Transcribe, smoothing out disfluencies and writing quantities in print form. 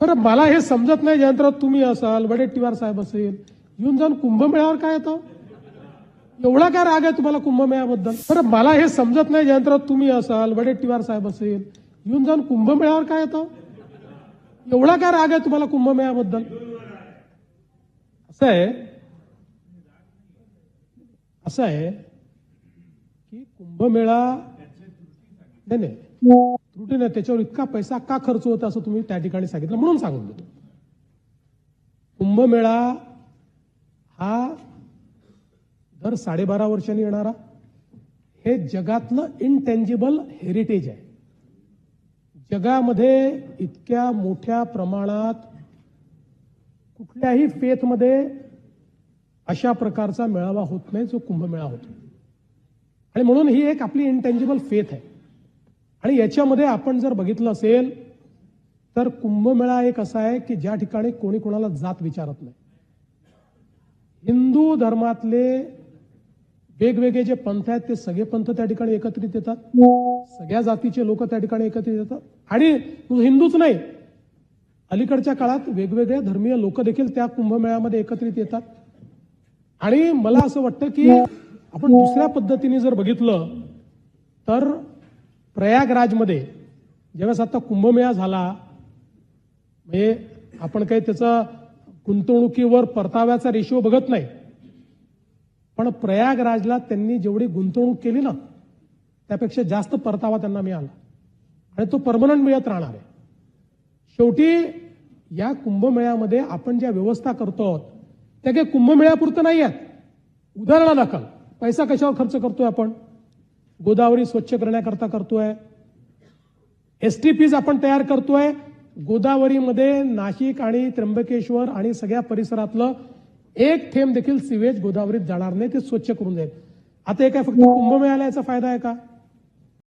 बरं मला हे समजत नाही जयंतराव, तुम्ही असाल, वडेट्टीवार साहेब असेल, येऊन जाऊन कुंभमेळ्यावर काय येतं? एवढा काय राग आहे तुम्हाला कुंभमेळ्याबद्दल? बरं मला हे समजत नाही जयंतराव, तुम्ही असाल, वडेट्टीवार साहेब असेल, येऊन जाऊन कुंभमेळ्यावर काय येतं? एवढा काय राग आहे तुम्हाला कुंभमेळ्याबद्दल? असं आहे की कुंभमेळा नाही त्रुटी नाही, त्याच्यावर इतका पैसा का खर्च होता असं तुम्ही त्या ठिकाणी सांगितलं म्हणून सांगून देतो. कुंभमेळा हा दर 12.5 वर्षांनी येणारा हे जगातलं इनटेंजिबल हेरिटेज आहे. जगामध्ये इतक्या मोठ्या प्रमाणात कुठल्याही फेथमध्ये अशा प्रकारचा मेळावा होत नाही जो कुंभमेळा होतो. आणि म्हणून ही एक आपली इनटेंजिबल फेथ आहे. आणि याच्यामध्ये आपण जर बघितलं असेल तर कुंभमेळा एक असा आहे की ज्या ठिकाणी कोणी कोणाला जात विचारत नाही. हिंदू धर्मातले वेगवेगळे जे पंथ आहेत ते सगळे पंथ त्या ठिकाणी एकत्रित येतात, सगळ्या जातीचे लोक त्या ठिकाणी एकत्रित येतात. आणि हिंदूच नाही, अलीकडच्या काळात वेगवेगळ्या धर्मीय लोक देखील त्या कुंभमेळ्यामध्ये एकत्रित येतात. आणि मला असं वाटतं की आपण दुसऱ्या पद्धतीने जर बघितलं तर प्रयागराजमध्ये ज्यावेळेस आता कुंभमेळा झाला, म्हणजे आपण काही त्याचा गुंतवणुकीवर परताव्याचा रेशो बघत नाही, पण प्रयागराजला त्यांनी जेवढी गुंतवणूक केली ना त्यापेक्षा जास्त परतावा त्यांना मिळाला आणि तो परमनंट मिळत राहणार आहे. शेवटी या कुंभमेळ्यामध्ये आपण ज्या व्यवस्था करतो त्या काही कुंभमेळ्यापुरतं नाही आहेत. उदाहरणादाखल पैसा कशावर खर्च करतोय आपण? गोदावरी स्वच्छ करण्याकरता करतोय, एसटीपीज आपण तयार करतोय. गोदावरीमध्ये नाशिक आणि त्र्यंबकेश्वर आणि सगळ्या परिसरातलं एक थेंब देखील सिवेज गोदावरीत जाणार नाही, ते स्वच्छ करून जाईल. आता हे काय फक्त कुंभमेळ्याला याचा फायदा आहे का?